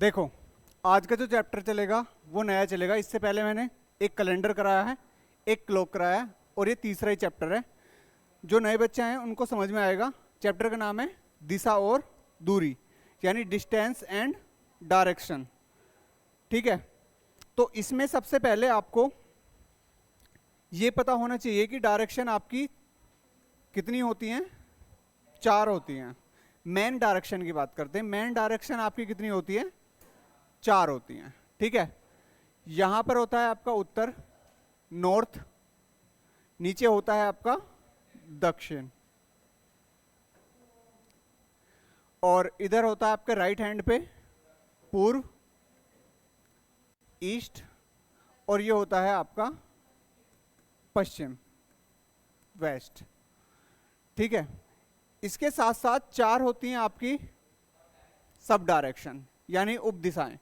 देखो, आज का जो चैप्टर चलेगा वो नया चलेगा। इससे पहले मैंने एक कैलेंडर कराया है, एक क्लॉक कराया है, और ये तीसरा ही चैप्टर है। जो नए बच्चे हैं उनको समझ में आएगा। चैप्टर का नाम है दिशा और दूरी, यानी डिस्टेंस एंड डायरेक्शन। ठीक है, तो इसमें सबसे पहले आपको ये पता होना चाहिए कि डायरेक्शन आपकी कितनी होती हैं। 4 होती हैं। मेन डायरेक्शन की बात करते हैं। मेन डायरेक्शन आपकी कितनी होती है? 4 होती हैं। ठीक है, यहां पर होता है आपका उत्तर, नॉर्थ, नीचे होता है आपका दक्षिण, और इधर होता है आपके राइट हैंड पे पूर्व, ईस्ट, और ये होता है आपका पश्चिम, वेस्ट। ठीक है, इसके साथ साथ 4 होती हैं आपकी सब डायरेक्शन, यानी उप दिशाएं।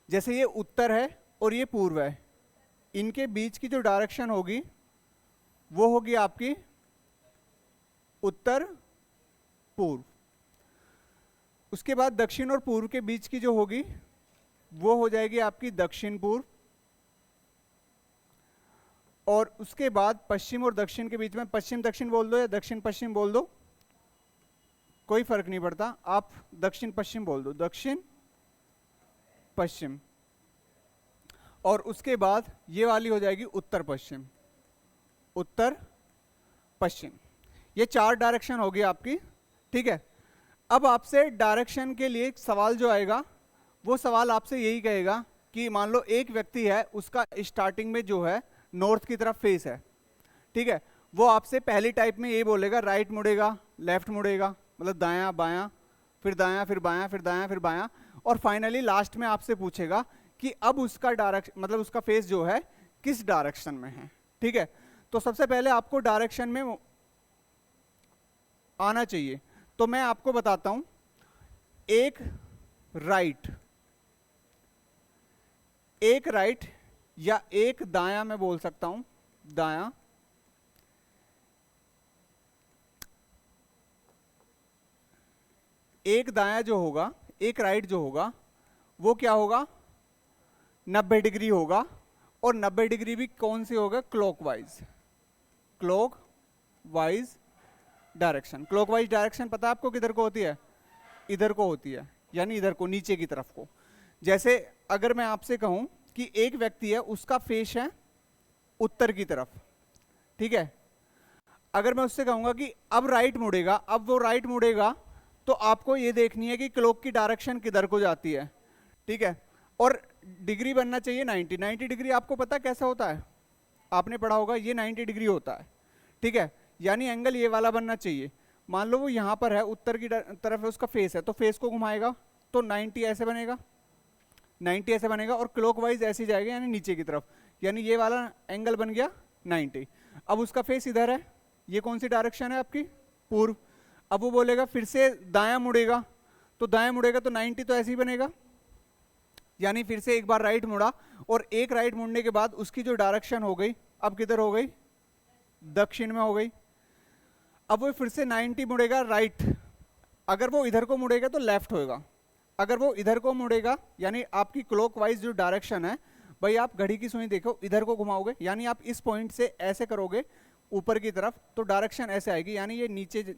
जैसे ये उत्तर है और ये पूर्व है, इनके बीच की जो डायरेक्शन होगी वो होगी आपकी उत्तर पूर्व। उसके बाद दक्षिण और पूर्व के बीच की जो होगी वो हो जाएगी आपकी दक्षिण पूर्व, और उसके बाद पश्चिम और दक्षिण के बीच में पश्चिम दक्षिण बोल दो या दक्षिण पश्चिम बोल दो, कोई फर्क नहीं पड़ता, आप दक्षिण पश्चिम बोल दो, दक्षिण पश्चिम। और उसके बाद ये वाली हो जाएगी उत्तर पश्चिम, उत्तर पश्चिम। ये 4 डायरेक्शन होगी आपकी। ठीक है, अब आपसे डायरेक्शन के लिए एक सवाल जो आएगा, वो सवाल आपसे यही कहेगा कि मान लो एक व्यक्ति है, उसका स्टार्टिंग में जो है नॉर्थ की तरफ फेस है। ठीक है, वो आपसे पहली टाइप में ये बोलेगा राइट मुड़ेगा, लेफ्ट मुड़ेगा, मतलब दायां बायां, फिर दायां, फिर बायां, फिर दायां, फिर बायां, और फाइनली लास्ट में आपसे पूछेगा कि अब उसका डायरेक्शन, मतलब उसका फेस जो है किस डायरेक्शन में है। ठीक है, तो सबसे पहले आपको डायरेक्शन में आना चाहिए। तो मैं आपको बताता हूं, एक राइट या एक दायां, मैं बोल सकता हूं दायां, एक दायां जो होगा, एक राइट जो होगा वो क्या होगा? 90 डिग्री होगा, और 90 डिग्री भी कौन सी होगा? Clockwise, clockwise direction. Clockwise direction पता है आपको किधर को होती है? इधर को होती है, यानी इधर को, नीचे की तरफ को। जैसे अगर मैं आपसे कहूं कि एक व्यक्ति है, उसका फेस है उत्तर की तरफ। ठीक है, अगर मैं उससे कहूंगा कि अब राइट मुड़ेगा, अब वो राइट मुड़ेगा, तो आपको ये देखनी है कि क्लॉक की डायरेक्शन किधर को जाती है। ठीक है, और डिग्री बनना चाहिए 90। 90 डिग्री आपको पता कैसा होता है? आपने पढ़ा होगा, ये 90 डिग्री होता है। ठीक है, यानी एंगल ये वाला बनना चाहिए। मान लो वो यहां पर है, उत्तर की तरफ है, उसका फेस है, तो फेस को घुमाएगा तो 90 ऐसे बनेगा, 90 ऐसे बनेगा, और क्लॉकवाइज ऐसे जाएगा, यानी नीचे की तरफ, यानी ये वाला एंगल बन गया 90। अब उसका फेस इधर है, ये कौन सी डायरेक्शन है आपकी? पूर्व। अब वो बोलेगा फिर से दायां मुड़ेगा, तो दायां मुड़ेगा तो 90 तो ऐसे ही बनेगा, यानी फिर से एक बार राइट मुड़ा, और एक राइट मुड़ने के बाद उसकी जो डायरेक्शन हो गई, अब किधर हो गई? दक्षिण में हो गई। अब वो फिर से 90 मुड़ेगा राइट, अगर वो इधर को मुड़ेगा तो लेफ्ट होगा, अगर वो इधर को मुड़ेगा, यानी आपकी क्लॉकवाइज जो डायरेक्शन है, भाई आप घड़ी की सुई देखो, इधर को घुमाओगे, यानी आप इस पॉइंट से ऐसे करोगे ऊपर की तरफ, तो डायरेक्शन ऐसे आएगी, यानी ये नीचे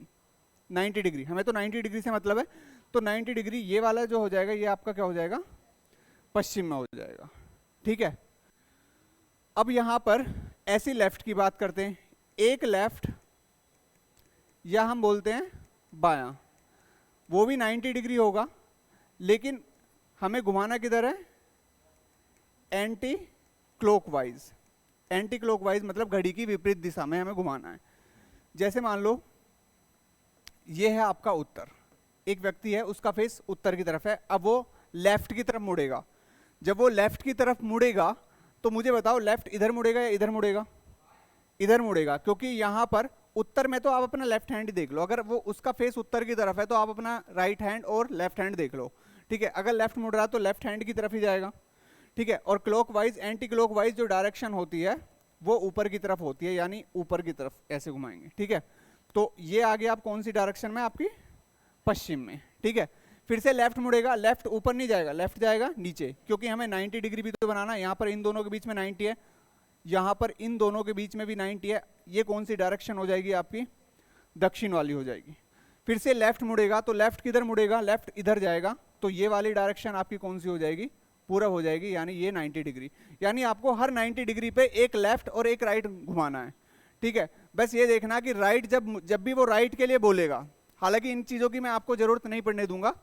90 डिग्री। हमें तो 90 डिग्री से मतलब है, तो 90 डिग्री ये वाला जो हो जाएगा, ये आपका क्या हो जाएगा? पश्चिम में हो जाएगा। ठीक है, अब यहां पर ऐसी लेफ्ट की बात करते हैं। एक लेफ्ट, या हम बोलते हैं बायां, वो भी 90 डिग्री होगा, लेकिन हमें घुमाना किधर है? Anti clockwise. एंटी क्लॉकवाइज मतलब घड़ी की विपरीत दिशा में हमें घुमाना है। जैसे मान लो ये है आपका उत्तर, एक व्यक्ति है, उसका फेस उत्तर की तरफ है, अब वो लेफ्ट की तरफ मुड़ेगा। जब वो लेफ्ट की तरफ मुड़ेगा, तो मुझे बताओ लेफ्ट इधर मुड़ेगा या इधर मुड़ेगा? इधर मुड़ेगा, क्योंकि यहां पर उत्तर में तो आप अपना लेफ्ट हैंड ही देख लो, अगर वो उसका फेस उत्तर की तरफ है तो आप अपना राइट हैंड और लेफ्ट हैंड देख लो। ठीक है, अगर लेफ्ट मुड़ रहा तो लेफ्ट हैंड की तरफ ही जाएगा। ठीक है, और क्लॉकवाइज, एंटी क्लॉकवाइज जो डायरेक्शन होती है वो ऊपर की तरफ होती है, यानी ऊपर की तरफ ऐसे घुमाएंगे। ठीक है, तो ये आ गया आप कौन सी डायरेक्शन में? आपकी पश्चिम में। ठीक है, फिर से लेफ्ट मुड़ेगा, लेफ्ट ऊपर नहीं जाएगा, लेफ्ट जाएगा नीचे, क्योंकि हमें 90 डिग्री भी तो बनाना है। यहाँ पर इन दोनों के बीच में 90 है, यहाँ पर इन दोनों के बीच में भी 90 है। ये कौन सी डायरेक्शन हो जाएगी आपकी? दक्षिण वाली हो जाएगी। फिर से लेफ्ट मुड़ेगा तो लेफ्ट किधर मुड़ेगा? लेफ्ट इधर जाएगा, तो ये वाली डायरेक्शन आपकी कौन सी हो जाएगी? पूरब हो जाएगी, यानी ये 90 डिग्री। यानी आपको हर 90 डिग्री पे एक लेफ्ट और एक राइट घुमाना है, ठीक है। बस ये देखना कि राइट जब भी वो राइट के लिए बोलेगा, हालांकि इन चीज़ों की मैं आपको ज़रूरत नहीं पड़ने दूंगा,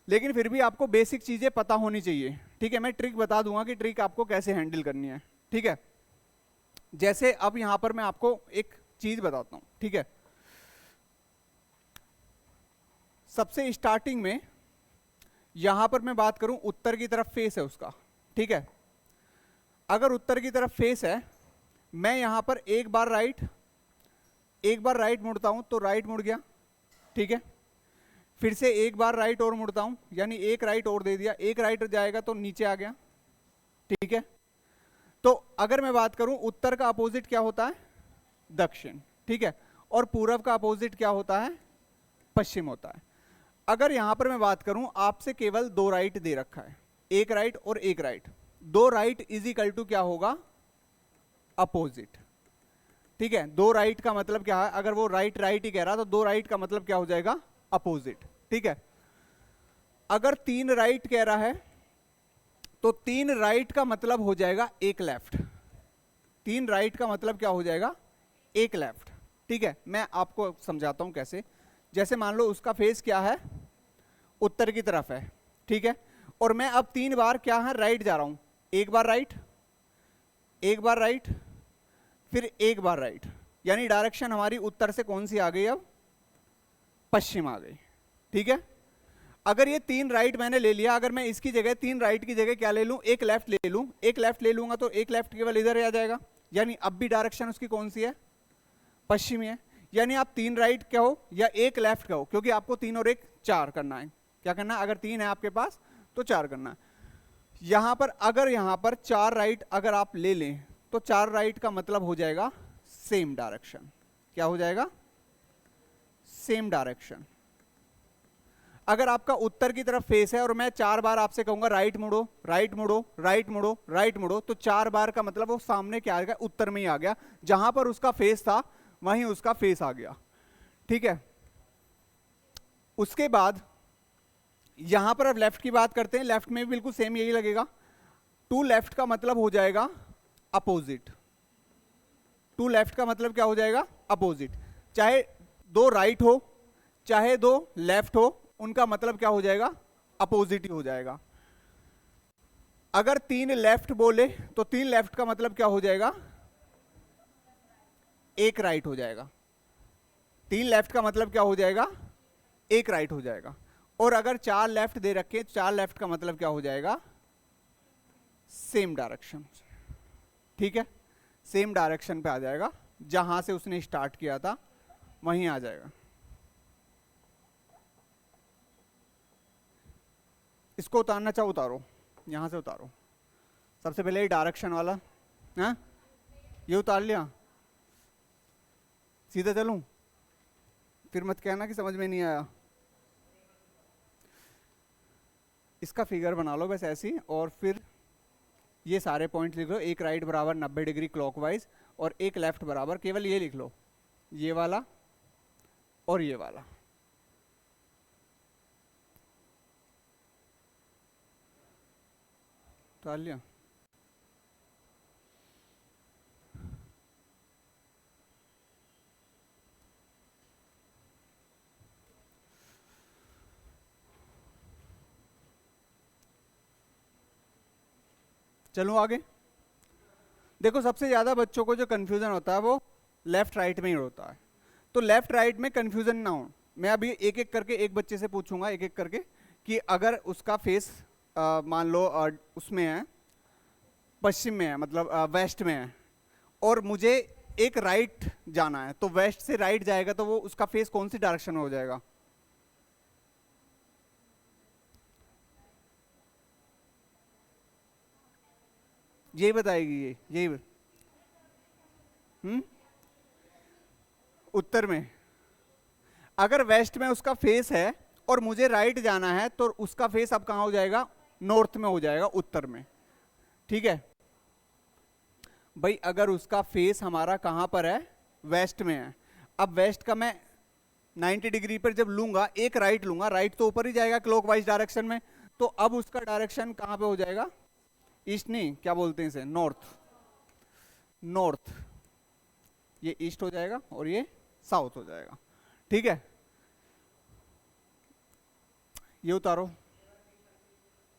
लेकिन फिर भी आपको बेसिक चीज़ें पता होनी चाहिए, ठीक है। मैं ट्रिक बता दूंगा कि ट्रिक आपको कैसे हैंडल करनी है, ठीक है। जैसे अब यहाँ पर मैं आपको एक चीज़ बताता हूँ, ठीक है। सबसे स्टार्टिंग में यहां पर मैं बात करूं, उत्तर की तरफ फेस है उसका, ठीक है। अगर उत्तर की तरफ फेस है, मैं यहां पर एक बार राइट मुड़ता हूं तो राइट मुड़ गया, ठीक है। फिर से एक बार राइट और मुड़ता हूं, यानी एक राइट और दे दिया, एक राइट जाएगा तो नीचे आ गया, ठीक है। तो अगर मैं बात करूं, उत्तर का अपोजिट क्या होता है? दक्षिण, ठीक है। और पूरब का अपोजिट क्या होता है? पश्चिम होता है। अगर यहां पर मैं बात करूं, आपसे केवल दो राइट दे रखा है, एक राइट और एक राइट, दो राइट इज इक्वल टू क्या होगा? अपोजिट, ठीक है। दो राइट का मतलब क्या है? अगर वो राइट ही कह रहा तो दो राइट का मतलब क्या हो जाएगा? अपोजिट, ठीक है। अगर तीन राइट कह रहा है तो तीन राइट का मतलब हो जाएगा एक लेफ्ट। तीन राइट का मतलब क्या हो जाएगा? एक लेफ्ट, ठीक है। मैं आपको समझाता हूं कैसे। जैसे मान लो उसका फेस क्या है? उत्तर की तरफ है, ठीक है। और मैं अब तीन बार क्या है? राइट जा रहा हूं, एक बार राइट, एक बार राइट, फिर एक बार राइट, यानी डायरेक्शन हमारी उत्तर से कौन सी आ गई? अब पश्चिम आ गई, ठीक है। अगर ये तीन राइट मैंने ले लिया, अगर मैं इसकी जगह तीन राइट की जगह क्या ले लूं? एक लेफ्ट ले लूं, एक लेफ्ट ले लूंगा तो एक लेफ्ट केवल इधर आ जाएगा, यानी अब भी डायरेक्शन उसकी कौन सी है? पश्चिमी है। यानी आप तीन राइट कहो या एक लेफ्ट कहो, क्योंकि आपको तीन और एक चार करना है। क्या करना है? अगर तीन है आपके पास तो चार करना है। यहां पर अगर यहां पर चार राइट अगर आप ले लें तो चार राइट का मतलब हो जाएगा सेम डायरेक्शन। क्या हो जाएगा? Same direction. अगर आपका उत्तर की तरफ फेस है और मैं चार बार आपसे कहूंगा राइट मुड़ो, राइट मुड़ो, राइट मुड़ो, राइट मुड़ो, तो चार बार का मतलब वो सामने क्या आ गया? उत्तर में ही आ गया। जहां पर उसका फेस था वहीं उसका फेस आ गया, ठीक है। उसके बाद यहां पर अब लेफ्ट की बात करते हैं। लेफ्ट में भी बिल्कुल सेम यही लगेगा। टू लेफ्ट का मतलब हो जाएगा अपोजिट। टू लेफ्ट का मतलब क्या हो जाएगा? अपोजिट। चाहे दो राइट हो चाहे दो लेफ्ट हो, उनका मतलब क्या हो जाएगा? अपोजिट ही हो जाएगा। अगर तीन लेफ्ट बोले तो तीन लेफ्ट का मतलब क्या हो जाएगा? एक राइट हो जाएगा। तीन लेफ्ट का मतलब क्या हो जाएगा? एक राइट हो जाएगा। और अगर चार लेफ्ट दे रखे, चार लेफ्ट का मतलब क्या हो जाएगा? सेम डायरेक्शन, ठीक है। सेम डायरेक्शन पे आ जाएगा, जहां से उसने स्टार्ट किया था वहीं आ जाएगा। इसको उतारना चाहो उतारो, यहां से उतारो। सबसे पहले ये डायरेक्शन वाला, हाँ ये उतार लिया, सीधा चलूं? फिर मत कहना कि समझ में नहीं आया। इसका फिगर बना लो बस ऐसी, और फिर ये सारे पॉइंट लिख लो। एक राइट बराबर 90 डिग्री क्लॉकवाइज और एक लेफ्ट बराबर, केवल ये लिख लो, ये वाला और ये वाला। तो लिया। चलो आगे देखो। सबसे ज्यादा बच्चों को जो कंफ्यूजन होता है वो लेफ्ट राइट में ही होता है। तो लेफ्ट राइट में कंफ्यूजन ना हो, मैं अभी एक एक करके एक बच्चे से पूछूंगा एक एक करके कि अगर उसका फेस मान लो उसमें है, पश्चिम में है, मतलब वेस्ट में है, और मुझे एक राइट जाना है, तो वेस्ट से राइट जाएगा तो वो उसका फेस कौन सी डायरेक्शन में हो जाएगा? यही बताएगी ये, यही उत्तर में। अगर वेस्ट में उसका फेस है और मुझे राइट जाना है, तो उसका फेस अब कहाँ हो जाएगा, नॉर्थ में हो जाएगा, उत्तर में। ठीक है भाई, अगर उसका फेस हमारा कहां पर है, वेस्ट में है, अब वेस्ट का मैं 90 डिग्री पर जब लूंगा, एक राइट लूंगा, राइट तो ऊपर ही जाएगा क्लॉकवाइज डायरेक्शन में, तो अब उसका डायरेक्शन कहां पे हो जाएगा, ईस्ट नहीं, क्या बोलते हैं इसे, नॉर्थ। नॉर्थ, ये ईस्ट हो जाएगा और ये साउथ हो जाएगा। ठीक है, ये उतारो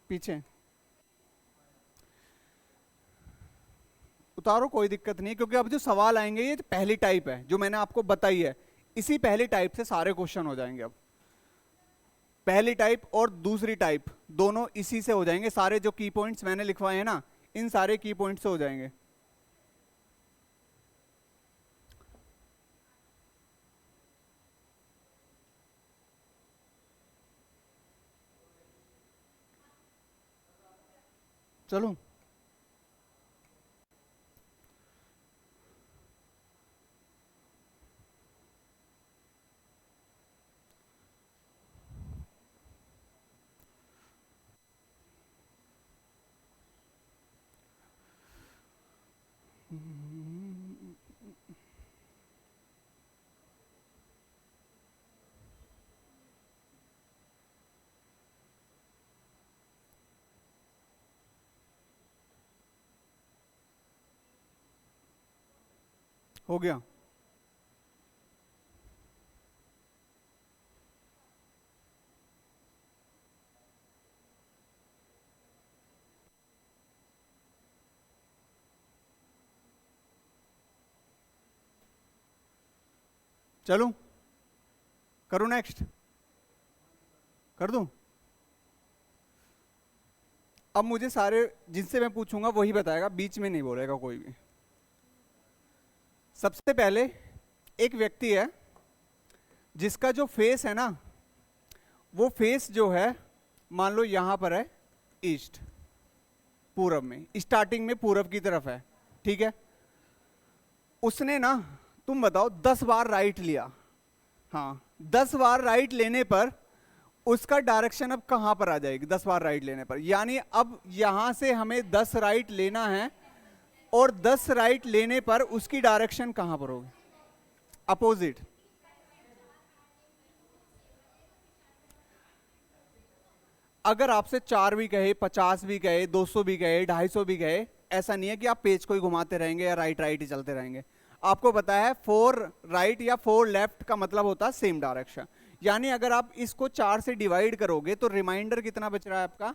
पीछे, उतारो, कोई दिक्कत नहीं, क्योंकि अब जो सवाल आएंगे ये पहली टाइप है जो मैंने आपको बताई है, इसी पहली टाइप से सारे क्वेश्चन हो जाएंगे। अब पहली टाइप और दूसरी टाइप दोनों इसी से हो जाएंगे, सारे जो की पॉइंट्स मैंने लिखवाए हैं ना, इन सारे की पॉइंट्स से हो जाएंगे। चलो हो गया। चलो करो, नेक्स्ट कर दूं। अब मुझे सारे जिनसे मैं पूछूंगा वही बताएगा, बीच में नहीं बोलेगा कोई भी। सबसे पहले एक व्यक्ति है जिसका जो फेस है ना, वो फेस जो है मान लो यहां पर है ईस्ट, पूरब में, स्टार्टिंग में पूरब की तरफ है। ठीक है, उसने ना, तुम बताओ 10 बार राइट लिया, हाँ 10 बार राइट लेने पर उसका डायरेक्शन अब कहां पर आ जाएगी, 10 बार राइट लेने पर, यानी अब यहां से हमें 10 राइट लेना है और 10 राइट लेने पर उसकी डायरेक्शन कहां पर होगी, अपोजिट। अगर आपसे 4 भी कहे, 50 भी कहे, 200 भी कहे, 250 भी कहे, ऐसा नहीं है कि आप पेज को ही घुमाते रहेंगे या राइट राइट ही चलते रहेंगे। आपको पता है 4 राइट या 4 लेफ्ट का मतलब होता है सेम डायरेक्शन, यानी अगर आप इसको 4 से डिवाइड करोगे तो रिमाइंडर कितना बच रहा है आपका,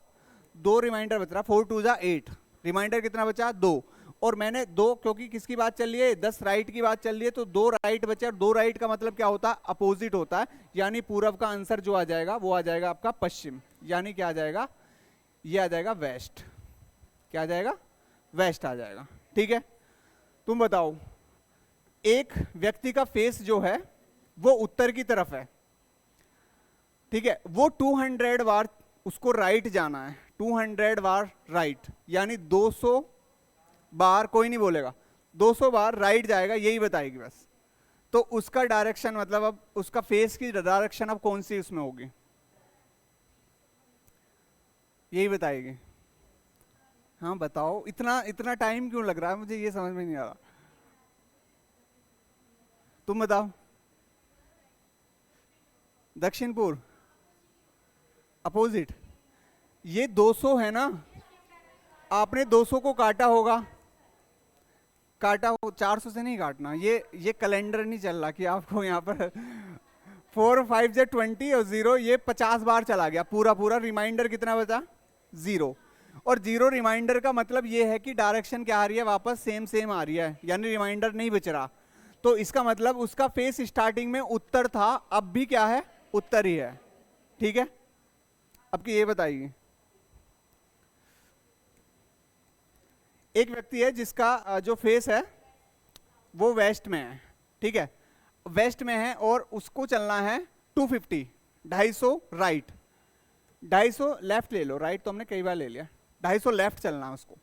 2 रिमाइंडर बच रहा है, 4 2 जा 8, रिमाइंडर कितना बचा, 2। और मैंने 2, क्योंकि किसकी बात चल रही है, 10 राइट की बात चल रही है, तो 2 राइट बचे, और 2 राइट का मतलब क्या होता है, अपोजिट होता है, यानी पूरब का आंसर जो आ जाएगा वो आ जाएगा आपका पश्चिम, यानी क्या आ जाएगा, ये आ जाएगा वेस्ट। क्या आ जाएगा, वेस्ट आ जाएगा। ठीक है, तुम बताओ, एक व्यक्ति का फेस जो है वो उत्तर की तरफ है, ठीक है, वो 200 बार उसको राइट जाना है, 200 बार राइट, यानी 200 बार, कोई नहीं बोलेगा, 200 बार राइट जाएगा, यही बताएगी बस। तो उसका डायरेक्शन मतलब अब उसका फेस की डायरेक्शन अब कौन सी उसमें होगी, यही बताएगी। हाँ बताओ, इतना इतना टाइम क्यों लग रहा है, मुझे ये समझ में नहीं आ रहा, तुम बताओ। दक्षिण पूर्व, अपोजिट, ये 200 है ना, आपने 200 को काटा होगा, काटा हो, 400 से नहीं काटना, ये कैलेंडर नहीं चल रहा कि आपको यहाँ पर 4 5 जे 20 और 0, ये 50 बार चला गया पूरा पूरा, रिमाइंडर कितना बचा, 0। और 0 रिमाइंडर का मतलब ये है कि डायरेक्शन क्या आ रही है, वापस सेम सेम आ रही है, यानी रिमाइंडर नहीं बच रहा। तो इसका मतलब उसका फेस स्टार्टिंग में उत्तर था, अब भी क्या है, उत्तर ही है। ठीक है, अब की ये बताइए, एक व्यक्ति है जिसका जो फेस है वो वेस्ट में है, ठीक है, वेस्ट में है और उसको चलना है 250, 250 राइट, 250 लेफ्ट ले लो, राइट तो हमने कई बार ले लिया, 250 लेफ्ट चलना है उसको।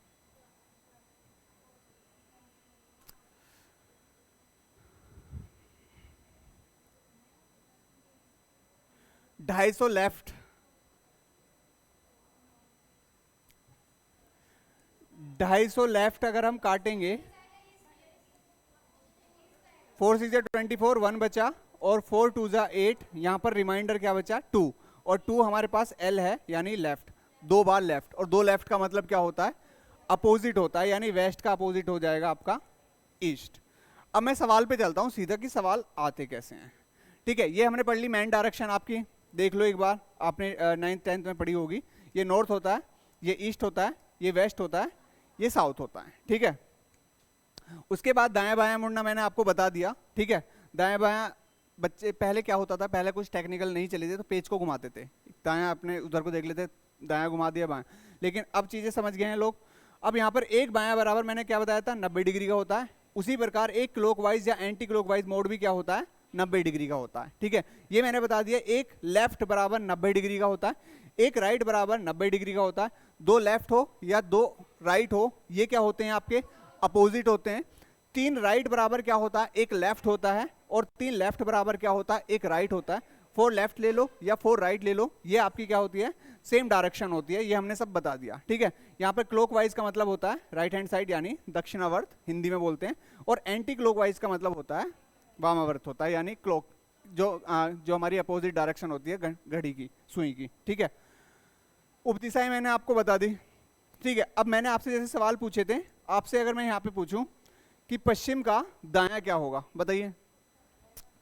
250 लेफ्ट, 250 लेफ्ट अगर हम काटेंगे, 4 6 24, 1 बचा और 4 2 8, यहां पर रिमाइंडर क्या बचा 2, और 2 हमारे पास L है यानी लेफ्ट, 2 बार लेफ्ट, और 2 लेफ्ट का मतलब क्या होता है, अपोजिट होता है, यानी वेस्ट का अपोजिट हो जाएगा आपका ईस्ट। अब मैं सवाल पे चलता हूं सीधा कि सवाल आते कैसे हैं। ठीक है, ये हमने पढ़ ली मैन डायरेक्शन आपकी, देख लो एक बार, आपने 9th 10th में पढ़ी होगी। ये नॉर्थ होता है, ये ईस्ट होता है, ये वेस्ट होता है, ये साउथ होता है। ठीक है, उसके बाद दायां बायां मुड़ना मैंने आपको बता दिया। ठीक है, दायां बायां बच्चे पहले क्या होता था, पहले कुछ टेक्निकल नहीं चले थे तो पेज को घुमाते थे, दायां अपने उधर को देख लेते, दायां घुमा दिया बायां, लेकिन अब चीजें समझ गए हैं लोग। अब यहाँ पर एक बायां बराबर मैंने क्या बताया था 90 डिग्री का होता है, उसी प्रकार एक क्लॉकवाइज या एंटी क्लॉकवाइज मोड भी क्या होता है 90 डिग्री का होता है। ठीक है, ये मैंने बता दिया, एक लेफ्ट बराबर 90 डिग्री का होता है, एक राइट बराबर 90 डिग्री का होता है, 2 लेफ्ट हो या 2 राइट हो ये क्या होते हैं आपके अपोजिट होते हैं। 3 राइट बराबर क्या होता है, एक लेफ्ट होता है, और 3 लेफ्ट बराबर क्या होता है, एक राइट होता है। 4 लेफ्ट ले लो या 4 राइट ले लो, ये आपकी क्या होती है, सेम डायरेक्शन होती है, ये हमने सब बता दिया। ठीक है, यहाँ पर क्लॉकवाइज का मतलब होता है राइट हैंड साइड यानी दक्षिणावर्त हिंदी में बोलते हैं, और एंटी क्लॉकवाइज का मतलब होता है वामावर्त होता है, यानी क्लॉक जो हमारी अपोजिट डायरेक्शन होती है घड़ी की सुई की। ठीक है, उपदिशाएं मैंने आपको बता दी। ठीक है, अब मैंने आपसे जैसे सवाल पूछे थे, आपसे अगर मैं यहाँ पे पूछूं कि पश्चिम का दायां क्या होगा, बताइए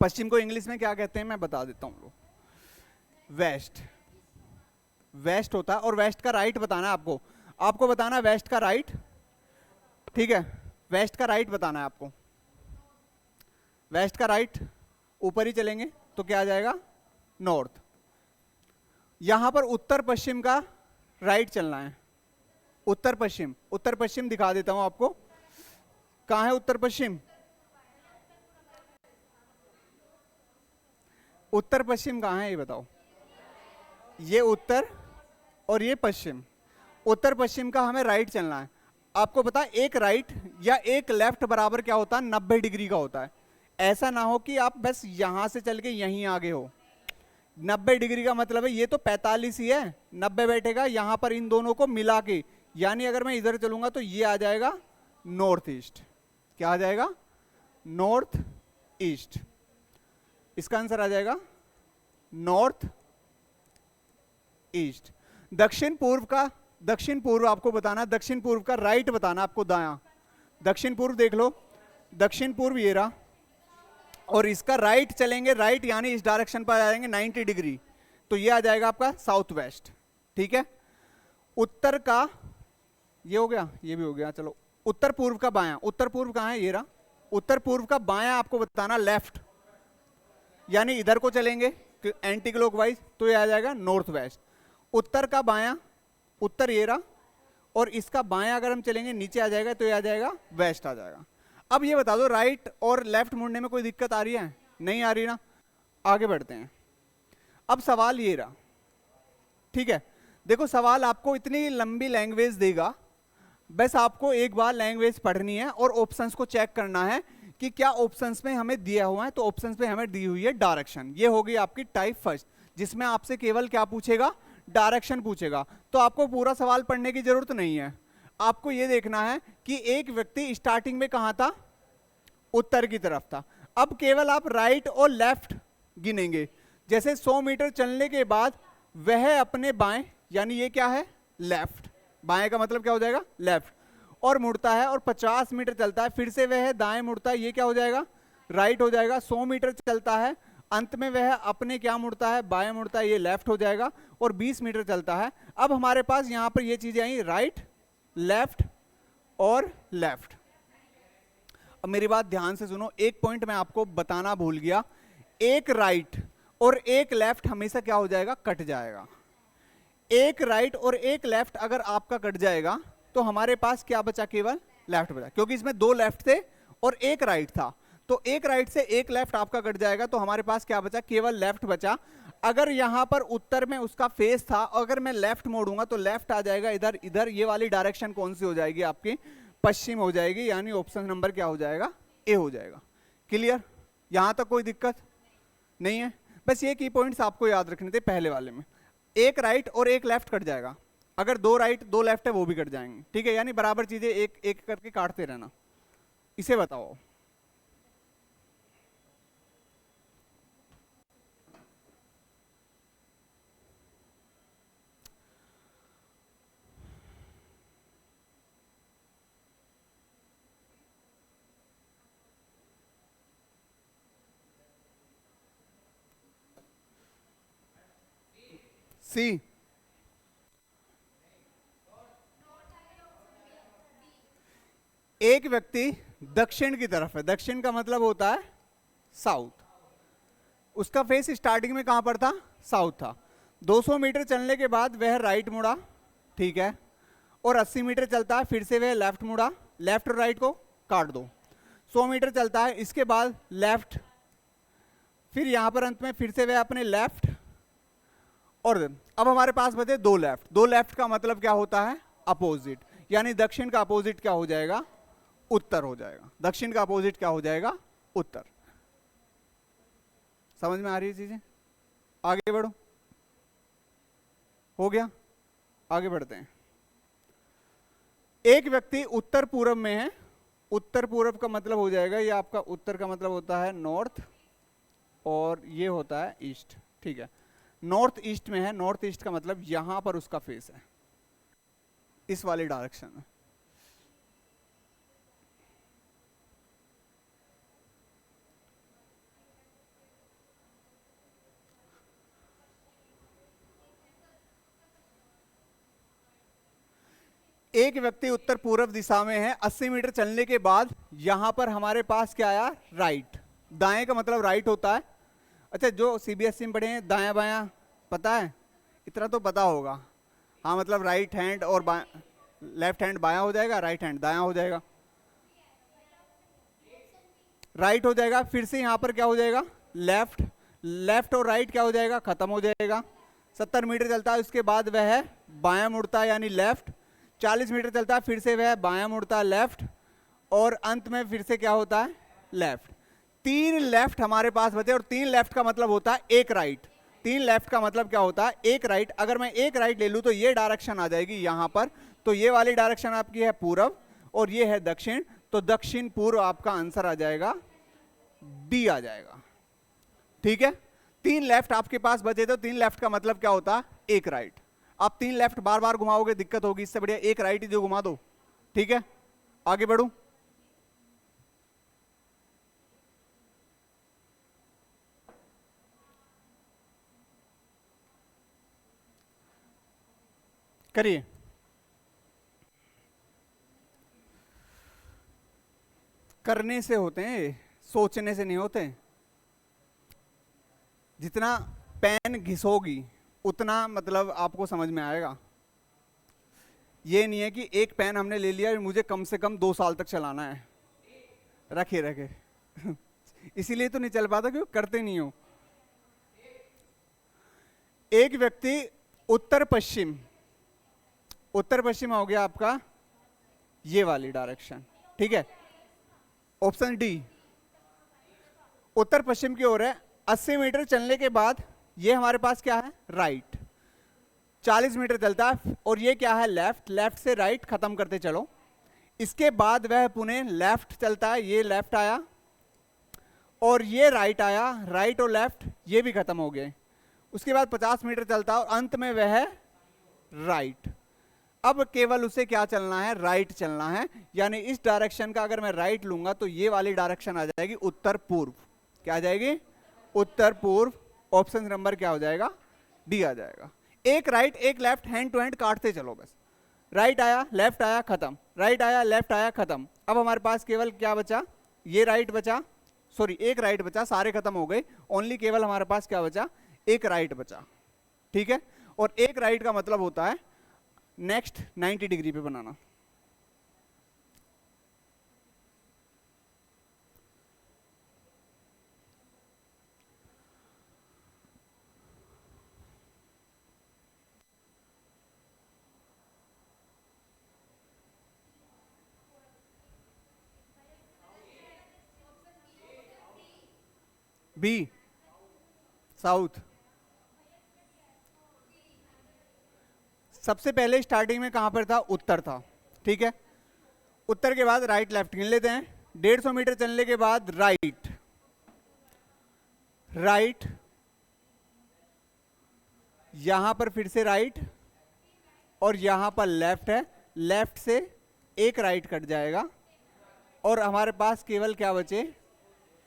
पश्चिम को इंग्लिश में क्या कहते हैं, मैं बता देता हूँ, वेस्ट, वेस्ट होता है, और वेस्ट का राइट बताना है आपको, आपको बताना है वेस्ट का राइट। ठीक है, वेस्ट का राइट बताना है आपको, वेस्ट का राइट, ऊपर ही चलेंगे तो क्या आ जाएगा नॉर्थ। यहां पर उत्तर पश्चिम का राइट चलना है, उत्तर पश्चिम, उत्तर पश्चिम दिखा देता हूं आपको, कहां है उत्तर पश्चिम, उत्तर पश्चिम कहां है ये बताओ, ये उत्तर और ये पश्चिम, उत्तर पश्चिम का हमें राइट चलना है। आपको पता है एक राइट या एक लेफ्ट बराबर क्या होता है 90 डिग्री का होता है, ऐसा ना हो कि आप बस यहां से चल के यहीं आगे हो। 90 डिग्री का मतलब है ये तो 45 ही है, 90 बैठेगा यहां पर इन दोनों को मिला के, यानी अगर मैं इधर चलूंगा तो ये आ जाएगा नॉर्थ ईस्ट, क्या आ जाएगा नॉर्थ ईस्ट, इसका आंसर आ जाएगा नॉर्थ ईस्ट। दक्षिण पूर्व का, दक्षिण पूर्व आपको बताना, दक्षिण पूर्व का राइट बताना आपको दायां, दक्षिण पूर्व देख लो, दक्षिण पूर्व ये रहा, और इसका राइट चलेंगे, राइट यानी इस डायरेक्शन पर आ जाएंगे 90 डिग्री, तो ये आ जाएगा आपका साउथ वेस्ट। ठीक है, उत्तर का ये हो गया, ये भी हो गया, चलो उत्तर पूर्व का बायां, उत्तर पूर्व कहां है ये रहा, उत्तर पूर्व का बायां आपको बताना लेफ्ट, यानी इधर को चलेंगे एंटी क्लॉकवाइज तो ये आ जाएगा नॉर्थ वेस्ट। उत्तर का बायां, उत्तर ये रहा, और इसका बायां अगर हम चलेंगे नीचे आ जाएगा तो ये आ जाएगा वेस्ट आ जाएगा। अब ये बता दो राइट और लेफ्ट मुड़ने में कोई दिक्कत आ रही है, नहीं आ रही ना, आगे बढ़ते हैं। अब सवाल ये रहा, ठीक है, देखो सवाल आपको इतनी लंबी लैंग्वेज देगा, बस आपको एक बार लैंग्वेज पढ़नी है और ऑप्शंस को चेक करना है कि क्या ऑप्शंस में हमें दिया हुआ है, तो ऑप्शंस में हमें दी हुई है डायरेक्शन, ये होगी आपकी टाइप फर्स्ट, जिसमें आपसे केवल क्या पूछेगा, डायरेक्शन पूछेगा। तो आपको पूरा सवाल पढ़ने की जरूरत नहीं है, आपको यह देखना है कि एक व्यक्ति स्टार्टिंग में कहां था, उत्तर की तरफ था। अब केवल आप राइट और लेफ्ट गिनेंगे, जैसे 100 मीटर चलने के बाद वह अपने बाएं, यानी ये क्या है लेफ्ट, बाएं का मतलब क्या हो जाएगा लेफ्ट, और मुड़ता है, और 50 मीटर चलता है, फिर से वह दाएं मुड़ता है, ये क्या हो जाएगा राइट हो जाएगा। 100 मीटर चलता है, अंत में वह अपने क्या मुड़ता है, बाएं मुड़ता है, ये लेफ्ट हो जाएगा, और 20 मीटर चलता है। अब हमारे पास यहां पर ये चीजें आई राइट, लेफ्ट और लेफ्ट। अब मेरी बात ध्यान से सुनो, एक पॉइंट मैं आपको बताना भूल गया, एक राइट और एक लेफ्ट हमेशा क्या हो जाएगा, कट जाएगा। एक राइट और एक लेफ्ट अगर आपका कट जाएगा तो हमारे पास क्या बचा, केवल लेफ्ट बचा, क्योंकि इसमें 2 लेफ्ट थे और एक राइट था, तो एक राइट से एक लेफ्ट आपका कट जाएगा, तो हमारे पास क्या बचा, केवल लेफ्ट बचा। अगर यहां पर उत्तर में उसका फेस था, अगर मैं लेफ्ट मोड़ूंगा तो लेफ्ट आ जाएगा इधर, इधर ये वाली डायरेक्शन कौन सी हो जाएगी आपकी, पश्चिम हो जाएगी, यानी ऑप्शन नंबर क्या हो जाएगा, ए हो जाएगा। क्लियर, यहां तक कोई दिक्कत नहीं है। बस ये की पॉइंट्स आपको याद रखने थे पहले वाले में। एक राइट और एक लेफ्ट कट जाएगा, अगर दो राइट दो लेफ्ट है वो भी कट जाएंगे, ठीक है, यानी बराबर चीजें एक एक करके काटते रहना। इसे बताओ। सी, एक व्यक्ति दक्षिण की तरफ है, दक्षिण का मतलब होता है साउथ, उसका फेस स्टार्टिंग में कहां पर था, साउथ था। 200 मीटर चलने के बाद वह राइट मुड़ा, ठीक है, और 80 मीटर चलता है फिर से वह लेफ्ट मुड़ा, लेफ्ट और राइट को काट दो। 100 मीटर चलता है, इसके बाद लेफ्ट, फिर यहां पर अंत में फिर से वह अपने लेफ्ट, और अब हमारे पास बचे दो लेफ्ट। दो लेफ्ट का मतलब क्या होता है, अपोजिट, यानी दक्षिण का अपोजिट क्या हो जाएगा, उत्तर हो जाएगा। दक्षिण का अपोजिट क्या हो जाएगा, उत्तर। समझ में आ रही है चीजें? आगे बढ़ो, हो गया, आगे बढ़ते हैं। एक व्यक्ति उत्तर पूर्व में है, उत्तर पूर्व का मतलब हो जाएगा, ये आपका उत्तर का मतलब होता है नॉर्थ, और ये होता है ईस्ट, ठीक है। नॉर्थ ईस्ट में है, नॉर्थ ईस्ट का मतलब यहां पर उसका फेस है, इस वाले डायरेक्शन में। एक व्यक्ति उत्तर पूर्व दिशा में है, 80 मीटर चलने के बाद यहां पर हमारे पास क्या आया, राइट। दाएं का मतलब राइट होता है। अच्छा, जो सीबीएसई में पढ़े हैं दायां बायां पता है, इतना तो पता होगा। हाँ, मतलब राइट हैंड और लेफ्ट हैंड बायां हो जाएगा, राइट हैंड दायां हो जाएगा, राइट हो जाएगा। फिर से यहां पर क्या हो जाएगा, लेफ्ट, लेफ्ट और राइट क्या हो जाएगा, खत्म हो जाएगा। 70 मीटर चलता है, उसके बाद वह बायां मुड़ता है यानी लेफ्ट। 40 मीटर चलता है, फिर से वह बायां मुड़ता है लेफ्ट, और अंत में फिर से क्या होता है, लेफ्ट। 3 लेफ्ट हमारे पास बचे, और 3 लेफ्ट का मतलब होता है एक राइट। 3 लेफ्ट का मतलब क्या होता है, एक राइट। अगर मैं एक राइट ले लूं तो ये डायरेक्शन आ जाएगी यहां पर, तो ये वाली डायरेक्शन आपकी है पूर्व और ये है दक्षिण, तो दक्षिण पूर्व आपका आंसर आ जाएगा डी आ जाएगा, ठीक है। 3 लेफ्ट आपके पास बचे, तो 3 लेफ्ट का मतलब क्या होता है, एक राइट। आप 3 लेफ्ट बार बार घुमाओगे दिक्कत होगी, इससे बढ़िया एक राइट ही जो घुमा दो, ठीक है। आगे बढ़ू, करिए। करने से होते हैं, सोचने से नहीं होते। जितना पेन घिसोगी उतना मतलब आपको समझ में आएगा। ये नहीं है कि एक पेन हमने ले लिया मुझे कम से कम 2 साल तक चलाना है, रखे रखे इसीलिए तो नहीं चल पाता क्योंकि करते नहीं हो। एक व्यक्ति उत्तर पश्चिम, उत्तर पश्चिम हो गया आपका ये वाली डायरेक्शन, ठीक है। ऑप्शन डी उत्तर पश्चिम की ओर है। 80 मीटर चलने के बाद ये हमारे पास क्या है, राइट। 40 मीटर चलता है और ये क्या है, लेफ्ट। लेफ्ट से राइट खत्म करते चलो। इसके बाद वह पुणे लेफ्ट चलता है, ये लेफ्ट आया और ये राइट आया, राइट और लेफ्ट ये भी खत्म हो गए। उसके बाद 50 मीटर चलता है और अंत में वह है राइट। अब केवल उसे क्या चलना है, राइट चलना है, यानी इस डायरेक्शन का अगर मैं राइट लूंगा तो ये वाली डायरेक्शन आ जाएगी उत्तर पूर्व। क्या आ जाएगी, उत्तर पूर्व। ऑप्शन नंबर क्या हो जाएगा, डी आ जाएगा। एक राइट एक लेफ्ट, हैंड टू हैंड काटते चलो बस। राइट आया लेफ्ट आया खत्म, राइट आया लेफ्ट आया खत्म। अब हमारे पास केवल क्या बचा, ये राइट बचा, सॉरी एक राइट बचा, सारे खत्म हो गए। ओनली केवल हमारे पास क्या बचा, एक राइट बचा, ठीक है। और एक राइट का मतलब होता है नेक्स्ट 90 डिग्री पे बनाना। B south. सबसे पहले स्टार्टिंग में कहां पर था? उत्तर था, ठीक है। उत्तर के बाद राइट लेफ्ट गिन लेते हैं। 150 मीटर चलने के बाद राइट, राइट, यहां पर फिर से राइट, और यहां पर लेफ्ट है। लेफ्ट से एक राइट कट जाएगा और हमारे पास केवल क्या बचे?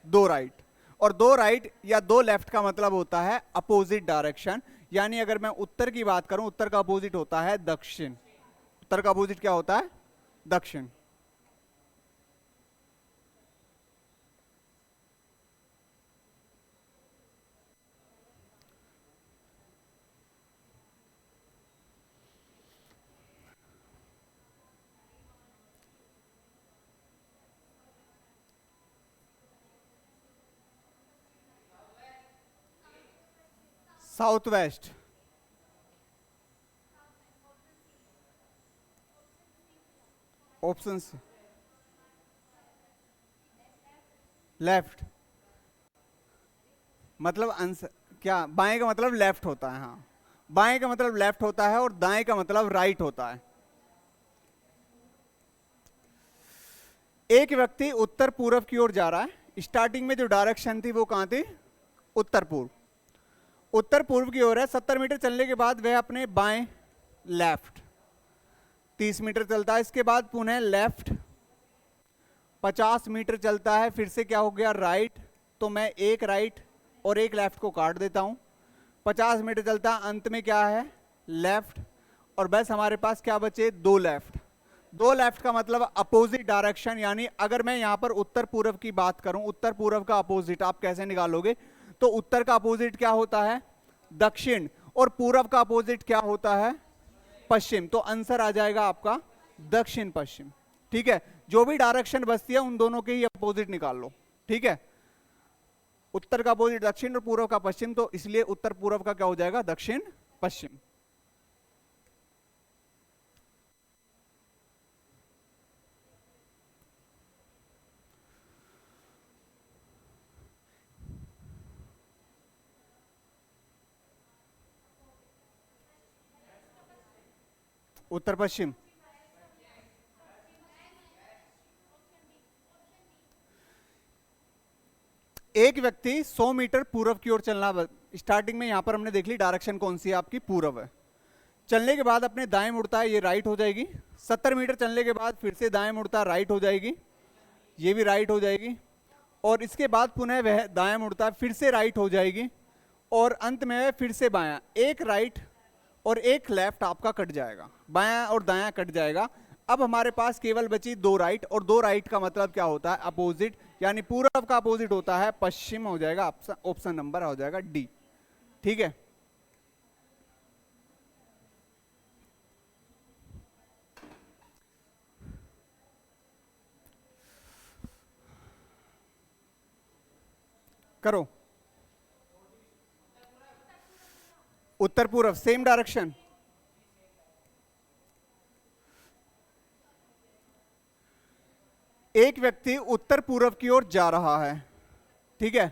2 राइट। और 2 राइट या 2 लेफ्ट का मतलब होता है अपोजिट डायरेक्शन। यानी अगर मैं उत्तर की बात करूं, उत्तर का अपोजिट होता है दक्षिण। उत्तर का अपोजिट क्या होता है? दक्षिण। South west, option C, left. मतलब आंसर क्या? बाएं का मतलब लेफ्ट होता है, हाँ, बाएं का मतलब लेफ्ट होता है और दाएं का मतलब राइट होता है। एक व्यक्ति उत्तर पूर्व की ओर जा रहा है। स्टार्टिंग में जो डायरेक्शन थी वो कहां थी? उत्तर पूर्व। उत्तर पूर्व की ओर है। 70 मीटर चलने के बाद वह अपने बाएं, लेफ्ट, 30 मीटर चलता है। इसके बाद पुनः लेफ्ट, 50 मीटर चलता है। फिर से क्या हो गया? राइट। तो मैं एक राइट और एक लेफ्ट को काट देता हूं। 50 मीटर चलता है, अंत में क्या है? लेफ्ट। और बस हमारे पास क्या बचे? 2 लेफ्ट। 2 लेफ्ट का मतलब अपोजिट डायरेक्शन। यानी अगर मैं यहां पर उत्तर पूर्व की बात करूं, उत्तर पूर्व का अपोजिट आप कैसे निकालोगे? तो उत्तर का अपोजिट क्या होता है? दक्षिण। और पूर्व का अपोजिट क्या होता है? पश्चिम। तो आंसर आ जाएगा आपका दक्षिण पश्चिम, ठीक है। जो भी डायरेक्शन बचती है उन दोनों के ही अपोजिट निकाल लो, ठीक है। उत्तर का अपोजिट दक्षिण और पूर्व का पश्चिम, तो इसलिए उत्तर पूर्व का क्या हो जाएगा? दक्षिण पश्चिम। उत्तर पश्चिम, एक व्यक्ति 100 मीटर पूर्व की ओर चलना। स्टार्टिंग में यहां पर हमने देख ली डायरेक्शन कौन सी है आपकी? पूर्व है। चलने के बाद अपने दाएं मुड़ता है, ये राइट हो जाएगी। 70 मीटर चलने के बाद फिर से दाएं मुड़ता है, राइट हो जाएगी, ये भी राइट हो जाएगी। और इसके बाद पुनः वह दाएं मुड़ता है, फिर से राइट हो जाएगी। और अंत में फिर से बायां, एक राइट और एक लेफ्ट आपका कट जाएगा, बायां और दायां कट जाएगा। अब हमारे पास केवल बची 2 राइट, और 2 राइट का मतलब क्या होता है? अपोजिट। यानी पूर्व का अपोजिट होता है पश्चिम, हो जाएगा ऑप्शन नंबर हो जाएगा डी, ठीक है। करो। उत्तर पूर्व सेम डायरेक्शन। एक व्यक्ति उत्तर पूर्व की ओर जा रहा है, ठीक है।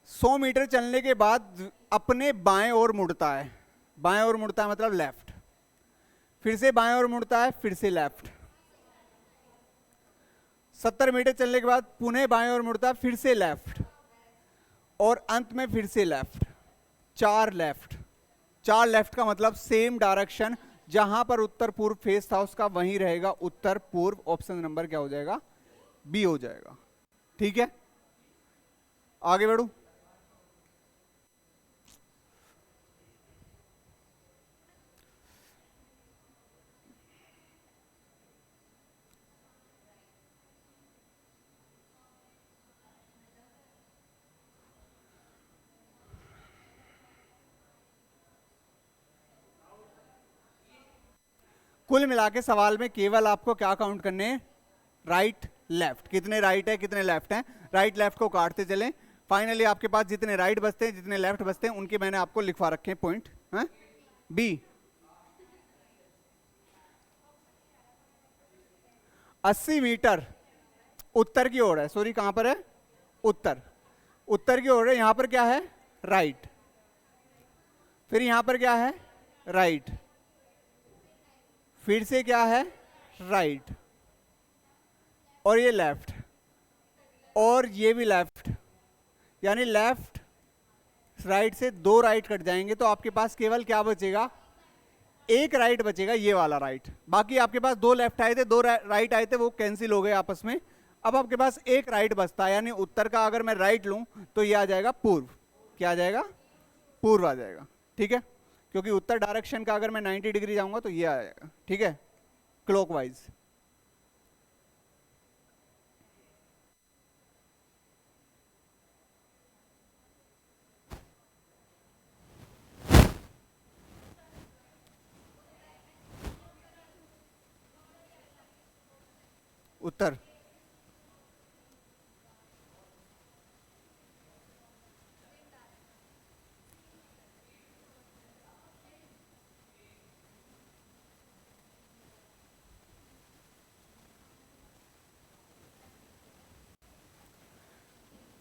100 मीटर चलने के बाद अपने बाएं ओर मुड़ता है। बाएं ओर मुड़ता है मतलब लेफ्ट, फिर से बाएं ओर मुड़ता है, फिर से लेफ्ट। 70 मीटर चलने के बाद पुनः बाएं ओर मुड़ता है, फिर से लेफ्ट, और अंत में फिर से लेफ्ट। 4 लेफ्ट। 4 लेफ्ट का मतलब सेम डायरेक्शन। जहां पर उत्तर पूर्व फेस था उसका वहीं रहेगा उत्तर पूर्व। ऑप्शन नंबर क्या हो जाएगा? बी हो जाएगा, ठीक है। आगे बढ़ू। कुल मिला के सवाल में केवल आपको क्या काउंट करने हैं? Right left. कितने राइट है, कितने लेफ्ट हैं? राइट लेफ्ट को काटते चलें। फाइनली आपके पास जितने राइट बचते हैं, जितने लेफ्ट बचते हैं, उनके मैंने आपको लिखवा रखे हैं पॉइंट, हैं? बी। 80 मीटर उत्तर की ओर है, सॉरी कहां पर है? उत्तर। उत्तर की ओर है, यहां पर क्या है? राइट। फिर यहां पर क्या है, राइट, फिर से क्या है, राइट, और ये लेफ्ट, और ये भी लेफ्ट, यानी लेफ्ट राइट से 2 राइट कट जाएंगे तो आपके पास केवल क्या बचेगा, एक राइट बचेगा, ये वाला राइट। बाकी आपके पास 2 लेफ्ट आए थे, 2 राइट आए थे, वो कैंसिल हो गए आपस में। अब आपके पास एक राइट बचता है, यानी उत्तर का अगर मैं राइट लूं तो ये आ जाएगा पूर्व। क्या आ जाएगा, पूर्व आ जाएगा, ठीक है, क्योंकि उत्तर डायरेक्शन का अगर मैं 90 डिग्री जाऊंगा तो ये आ जाएगा, ठीक है, क्लॉकवाइज। उत्तर,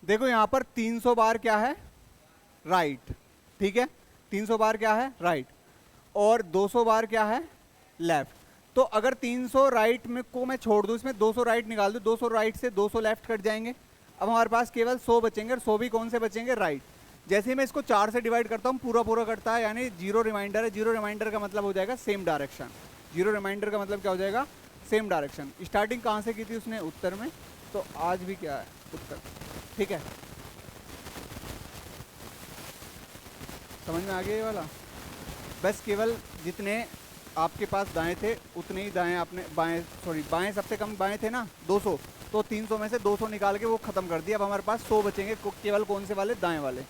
देखो यहां पर 300 बार क्या है, राइट, ठीक है, 300 बार क्या है, राइट, और 200 बार क्या है, लेफ्ट। तो अगर 300 राइट में को मैं छोड़ दूं, इसमें 200 राइट निकाल दूं, 200 राइट से 200 लेफ्ट कट जाएंगे। अब हमारे पास केवल 100 बचेंगे, और 100 भी कौन से बचेंगे, राइट। जैसे ही मैं इसको 4 से डिवाइड करता हूं पूरा पूरा कटता है, यानी जीरो रिमाइंडर है। जीरो रिमाइंडर का मतलब हो जाएगा सेम डायरेक्शन। जीरो रिमाइंडर का मतलब क्या हो जाएगा, सेम डायरेक्शन। स्टार्टिंग कहाँ से की थी उसने, उत्तर में, तो आज भी क्या है, उत्तर, ठीक है। समझ में आ गया ये वाला। बस केवल जितने आपके पास दाएं थे उतने ही दाएं आपने, बाएं सॉरी बाएं सबसे कम बाएं थे ना 200, तो 300 में से 200 निकाल के वो खत्म कर दिया। अब हमारे पास 100 बचेंगे, केवल कौन से वाले, दाएं वाले।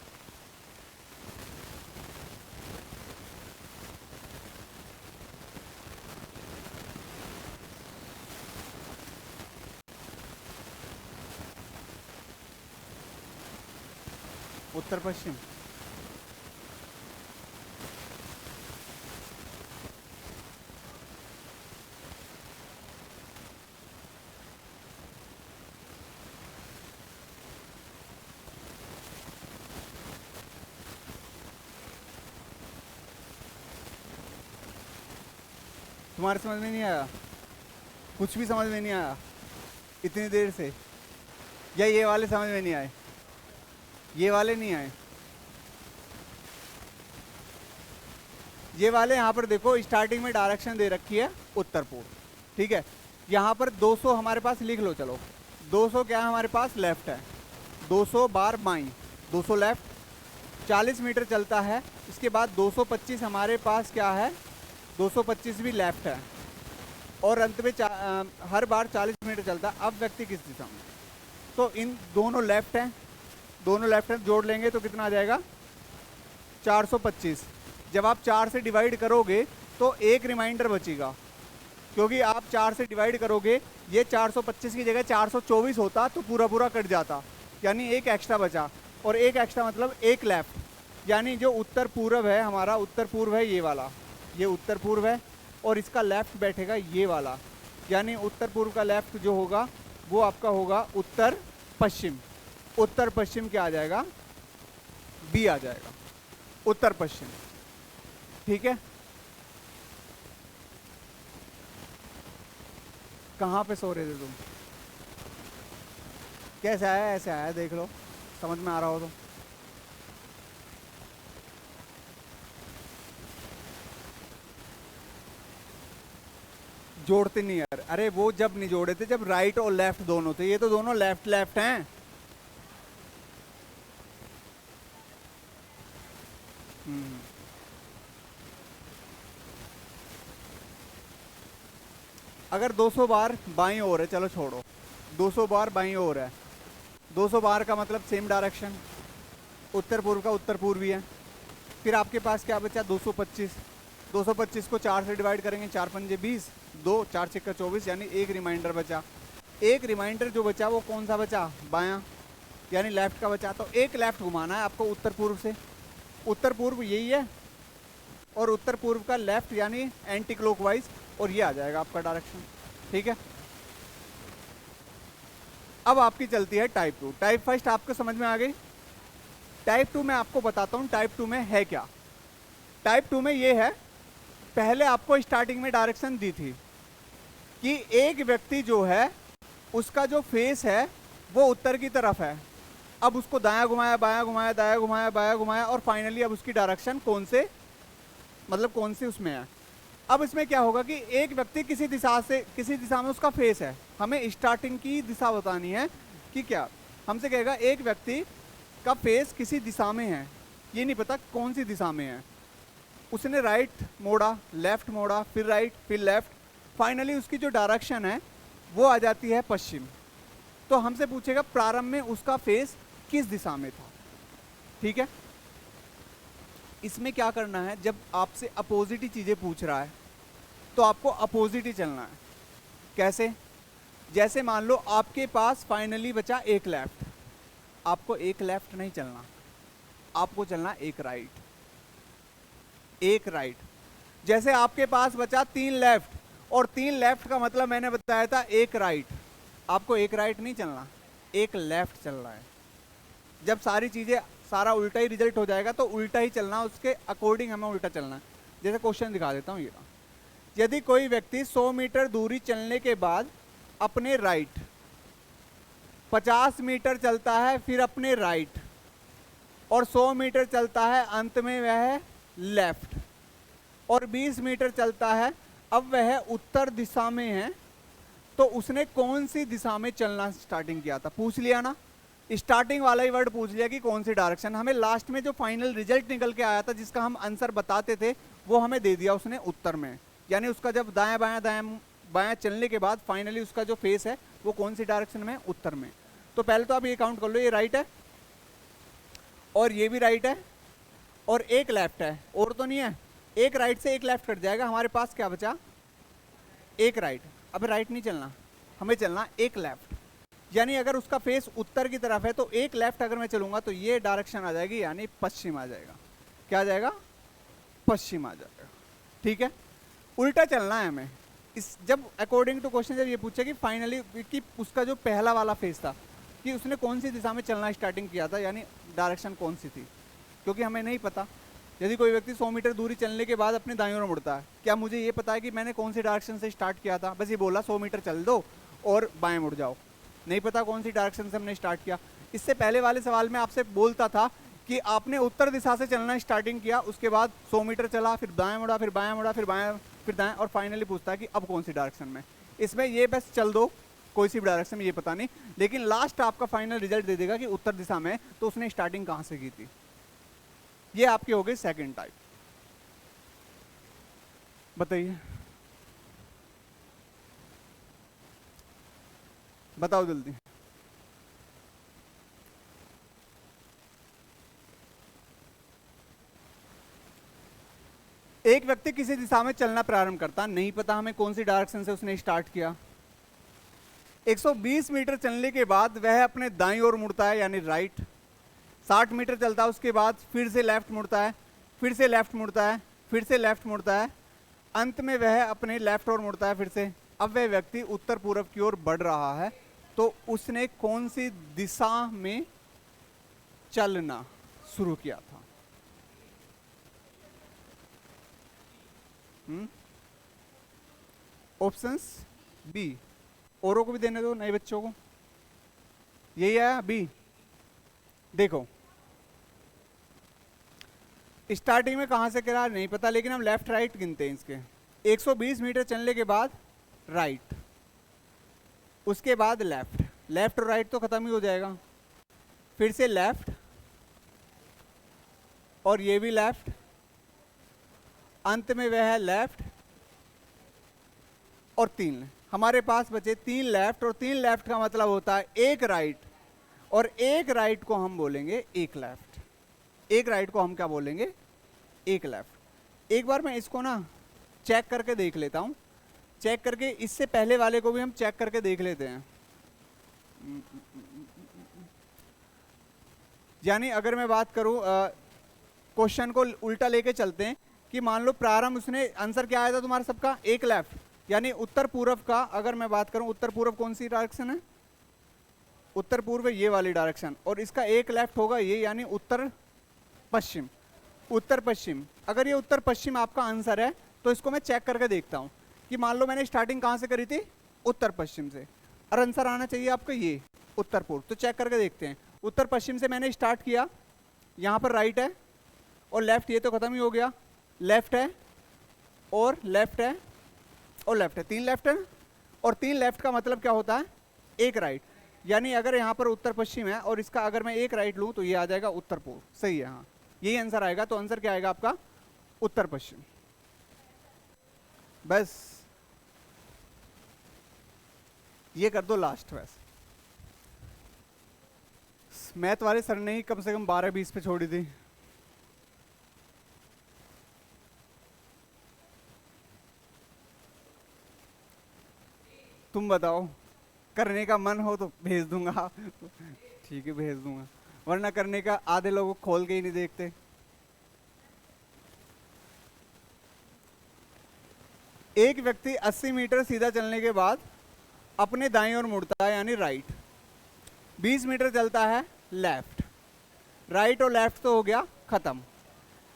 उत्तर पश्चिम, तुम्हारे समझ में नहीं आया, कुछ भी समझ में नहीं आया इतनी देर से, या ये वाले समझ में नहीं आए, ये वाले नहीं आए, ये वाले। यहाँ पर देखो स्टार्टिंग में डायरेक्शन दे रखी है उत्तर पूर्व, ठीक है। यहाँ पर 200 हमारे पास लिख लो, चलो 200 क्या है हमारे पास, लेफ्ट है, 200 बार बाई, 200 लेफ्ट, 40 मीटर चलता है। इसके बाद 225 हमारे पास क्या है, 225 भी लेफ्ट है, और अंत में हर बार 40 मीटर चलता है। अब व्यक्ति किस दिशा में, तो इन दोनों लेफ्ट हैं, दोनों लेफ्ट हैं, जोड़ लेंगे तो कितना आ जाएगा, 425। जब आप 4 से डिवाइड करोगे तो एक रिमाइंडर बचेगा, क्योंकि आप 4 से डिवाइड करोगे, ये 425 की जगह 424 होता तो पूरा पूरा कट जाता, यानी एक एक्स्ट्रा बचा, और एक एक्स्ट्रा मतलब एक लेफ्ट, यानी जो उत्तर पूर्व है हमारा, उत्तर पूर्व है ये वाला, ये उत्तर पूर्व है, और इसका लेफ्ट बैठेगा ये वाला, यानी उत्तर पूर्व का लेफ्ट जो होगा वो आपका होगा उत्तर पश्चिम। उत्तर पश्चिम क्या आ जाएगा, बी आ जाएगा, उत्तर पश्चिम, ठीक है। कहाँ पे सो रहे थे तुम, कैसे आया, ऐसे आया, देख लो समझ में आ रहा हो तो। जोड़ते नहीं यार, अरे वो जब नहीं जोड़े थे जब राइट और लेफ्ट दोनों थे, ये तो दोनों लेफ्ट लेफ्ट हैं। अगर 200 बार बाईं ओर है, चलो छोड़ो, 200 बार बाईं ओर है, 200 बार का मतलब सेम डायरेक्शन, उत्तर पूर्व का उत्तर पूर्वी है। फिर आपके पास क्या बचा, 225, 225 को 4 से डिवाइड करेंगे, 4 पंजे 20, 2 4 छक्का 24, यानी एक रिमाइंडर बचा। एक रिमाइंडर जो बचा वो कौन सा बचा, बायां, यानी लेफ्ट का बचा। तो एक लेफ्ट घुमाना है आपको उत्तर पूर्व से, उत्तर पूर्व यही है, और उत्तर पूर्व का लेफ्ट यानी एंटी क्लॉकवाइज, और ये आ जाएगा आपका डायरेक्शन, ठीक है। अब आपकी चलती है टाइप 2। टाइप फर्स्ट आपको समझ में आ गई। टाइप 2 में आपको बताता हूँ टाइप 2 में है क्या। टाइप 2 में ये है, पहले आपको स्टार्टिंग में डायरेक्शन दी थी कि एक व्यक्ति जो है उसका जो फेस है वो उत्तर की तरफ है, अब उसको दायां घुमाया, बायां घुमाया, दायां घुमाया, बायां घुमाया, और फाइनली अब उसकी डायरेक्शन कौन से, मतलब कौन सी उसमें है। अब इसमें क्या होगा कि एक व्यक्ति किसी दिशा में उसका फेस है, हमें स्टार्टिंग की दिशा बतानी है कि क्या, हमसे कहेगा एक व्यक्ति का फेस किसी दिशा में है, ये नहीं पता कौन सी दिशा में है, उसने राइट मोड़ा, लेफ्ट मोड़ा, फिर राइट, फिर लेफ्ट, फाइनली उसकी जो डायरेक्शन है वो आ जाती है पश्चिम। तो हमसे पूछेगा प्रारंभ में उसका फेस किस दिशा में था। ठीक है, इसमें क्या करना है, जब आपसे अपोजिट ही चीजें पूछ रहा है तो आपको अपोजिट ही चलना है। कैसे, जैसे मान लो आपके पास फाइनली बचा एक लेफ्ट, आपको एक लेफ्ट नहीं चलना, आपको चलना एक राइट, एक राइट। जैसे आपके पास बचा 3 लेफ्ट, और 3 लेफ्ट का मतलब मैंने बताया था एक राइट, आपको एक राइट नहीं चलना, एक लेफ्ट चलना है। जब सारी चीजें, सारा उल्टा ही रिजल्ट हो जाएगा तो उल्टा ही चलना, उसके अकॉर्डिंग हमें उल्टा चलना है। जैसे क्वेश्चन दिखा देता हूँ, ये यदि कोई व्यक्ति 100 मीटर दूरी चलने के बाद अपने राइट 50 मीटर चलता है, फिर अपने राइट, और 100 मीटर चलता है, अंत में वह है लेफ्ट, और 20 मीटर चलता है, अब वह उत्तर दिशा में है, तो उसने कौन सी दिशा में चलना स्टार्टिंग किया था। पूछ लिया ना, स्टार्टिंग वाला ही वर्ड पूछ लिया कि कौन सी डायरेक्शन। हमें लास्ट में जो फाइनल रिजल्ट निकल के आया था, जिसका हम आंसर बताते थे, वो हमें दे दिया उसने उत्तर में, यानी उसका जब दाएं बायां चलने के बाद फाइनली उसका जो फेस है वो कौन सी डायरेक्शन में, उत्तर में। तो पहले तो आप ये काउंट कर लो, ये राइट है और ये भी राइट है और एक लेफ्ट है, और तो नहीं है, एक राइट से एक लेफ्ट कट जाएगा, हमारे पास क्या बचा, एक राइट। अब राइट नहीं चलना, हमें चलना एक लेफ्ट, यानी अगर उसका फेस उत्तर की तरफ है तो एक लेफ्ट अगर मैं चलूंगा तो ये डायरेक्शन आ जाएगी, यानी पश्चिम आ जाएगा। क्या आ जाएगा, पश्चिम आ जाएगा। ठीक है, उल्टा चलना है हमें। इस जब अकॉर्डिंग टू क्वेश्चन जब ये पूछे कि फाइनली कि उसका जो पहला वाला फेस था कि उसने कौन सी दिशा में चलना स्टार्टिंग किया था, यानी डायरेक्शन कौन सी थी, क्योंकि हमें नहीं पता। यदि कोई व्यक्ति 100 मीटर दूरी चलने के बाद अपने दाईं ओर मुड़ता है, क्या मुझे ये पता है कि मैंने कौन सी डायरेक्शन से स्टार्ट किया था, बस ये बोला 100 मीटर चल दो और बाएं मुड़ जाओ, नहीं पता कौन सी डायरेक्शन से हमने स्टार्ट किया। इससे पहले वाले सवाल में आपसे बोलता था कि आपने उत्तर दिशा से चलना स्टार्टिंग किया, उसके बाद 100 मीटर चला, फिर दाएं मुड़ा, फिर बायां मुड़ा, फिर बायां, फिर दाएं, और फाइनली पूछता है कि अब कौन सी डायरेक्शन में। इसमें ये बस चल दो कोई सी डायरेक्शन में, ये पता नहीं, लेकिन लास्ट आपका फाइनल रिजल्ट दे देगा कि उत्तर दिशा में, तो उसने स्टार्टिंग कहां से की थी। ये आपकी हो गई सेकंड टाइप। बताइए, बताओ जल्दी। एक व्यक्ति किसी दिशा में चलना प्रारंभ करता, नहीं पता हमें कौन सी डायरेक्शन से उसने स्टार्ट किया। 120 मीटर चलने के बाद वह अपने दाईं ओर मुड़ता है, यानी राइट। 60 मीटर चलता है, उसके बाद फिर से लेफ्ट मुड़ता है, फिर से लेफ्ट मुड़ता है, फिर से लेफ्ट मुड़ता है, अंत में वह अपने लेफ्ट ओर मुड़ता है फिर से। अब वह व्यक्ति उत्तर पूर्व की ओर बढ़ रहा है, तो उसने कौन सी दिशा में चलना शुरू किया था। ऑप्शंस बी, औरों को भी देने दो, नए बच्चों को। यही आया बी। देखो स्टार्टिंग में कहां से करा नहीं पता, लेकिन हम लेफ्ट राइट गिनते हैं इसके। 120 मीटर चलने के बाद राइट, उसके बाद लेफ्ट, लेफ्ट और राइट तो खत्म ही हो जाएगा, फिर से लेफ्ट, और ये भी लेफ्ट, अंत में वह है लेफ्ट और 3। हमारे पास बचे 3 लेफ्ट, और 3 लेफ्ट का मतलब होता है एक राइट, और एक राइट को हम बोलेंगे एक लेफ्ट। एक राइट को हम क्या बोलेंगे, एक लेफ्ट। एक बार मैं इसको ना चेक करके देख लेता हूं, चेक करके, इससे पहले वाले को भी हम चेक करके देख लेते हैं। यानी अगर मैं बात करूं, क्वेश्चन को उल्टा लेके चलते हैं कि मान लो प्रारंभ, उसने आंसर क्या आया था तुम्हारा सबका, एक लेफ्ट, यानी उत्तर पूर्व का अगर मैं बात करूं, उत्तर पूर्व कौन सी डायरेक्शन है, उत्तर पूर्व ये वाली डायरेक्शन, और इसका एक लेफ्ट होगा ये, यानी उत्तर पश्चिम, उत्तर पश्चिम। अगर ये उत्तर पश्चिम आपका आंसर है तो इसको मैं चेक करके देखता हूँ कि मान लो मैंने स्टार्टिंग कहाँ से करी थी, उत्तर पश्चिम से, और आंसर आना चाहिए आपका ये उत्तर पूर्व। तो चेक करके देखते हैं, उत्तर पश्चिम से मैंने स्टार्ट किया, यहाँ पर राइट है और लेफ्ट, ये तो खत्म ही हो गया, लेफ्ट है और लेफ्ट है और लेफ्ट है, 3 लेफ्ट है, और 3 लेफ्ट का मतलब क्या होता है, 1 राइट। यानी अगर यहाँ पर उत्तर पश्चिम है और इसका अगर मैं 1 राइट लूँ तो ये आ जाएगा उत्तर पूर्व। सही है, हाँ यही आंसर आएगा। तो आंसर क्या आएगा आपका, उत्तर पश्चिम। बस ये कर दो लास्ट। वैसे मैथ वाले सर ने ही कम से कम 12-20 पे छोड़ी थी। तुम बताओ, करने का मन हो तो भेज दूंगा ठीक है भेज दूंगा, वरना करने का आधे लोग खोल के ही नहीं देखते। एक व्यक्ति 80 मीटर सीधा चलने के बाद अपने दाईं ओर मुड़ता है यानी राइट, 20 मीटर चलता है लेफ्ट, राइट और लेफ्ट तो हो गया खत्म,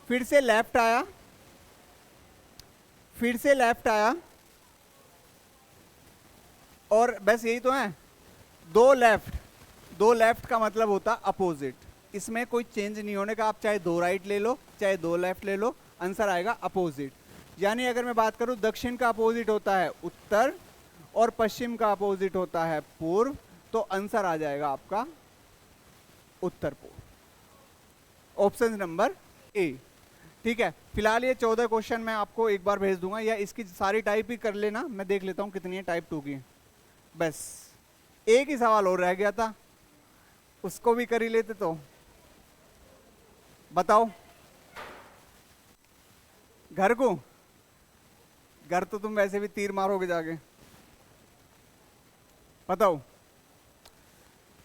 फिर से लेफ्ट आया, फिर से लेफ्ट आया, और बस यही तो है, 2 लेफ्ट का मतलब होता अपोजिट। इसमें कोई चेंज नहीं होने का, आप चाहे 2 राइट ले लो चाहे 2 लेफ्ट ले लो, आंसर आएगा अपोजिट। यानी अगर मैं बात करूं, दक्षिण का अपोजिट होता है उत्तर और पश्चिम का अपोजिट होता है पूर्व, तो आंसर आ जाएगा आपका उत्तर पूर्व, ऑप्शन नंबर ए। ठीक है, फिलहाल ये 14 क्वेश्चन मैं आपको एक बार भेज दूंगा, या इसकी सारी टाइप ही कर लेना, मैं देख लेता हूं कितनी है टाइप 2 की। बस एक ही सवाल और रह गया था, उसको भी कर ही लेते तो। बताओ, घर को, घर तो तुम वैसे भी तीर मारोगे जाके। बताओ,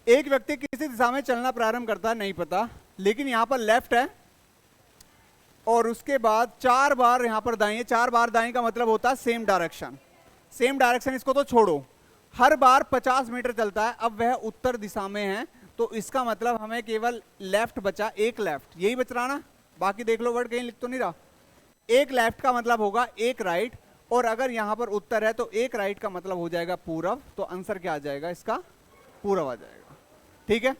एक व्यक्ति किसी दिशा में चलना प्रारंभ करता है, नहीं पता, लेकिन यहां पर लेफ्ट है और उसके बाद 4 बार यहां पर दाएं है। 4 बार दाएं का मतलब होता है सेम डायरेक्शन। सेम डायरेक्शन इसको तो छोड़ो, हर बार 50 मीटर चलता है। अब वह उत्तर दिशा में है, तो इसका मतलब हमें केवल लेफ्ट बचा, एक लेफ्ट, यही बच रहा ना, बाकी देख लो वर्ड कहीं लिख तो नहीं रहा। एक लेफ्ट का मतलब होगा 1 राइट, और अगर यहां पर उत्तर है तो 1 राइट का मतलब हो जाएगा पूरब, तो आंसर क्या आ जाएगा इसका, पूरब आ जाएगा। ठीक है।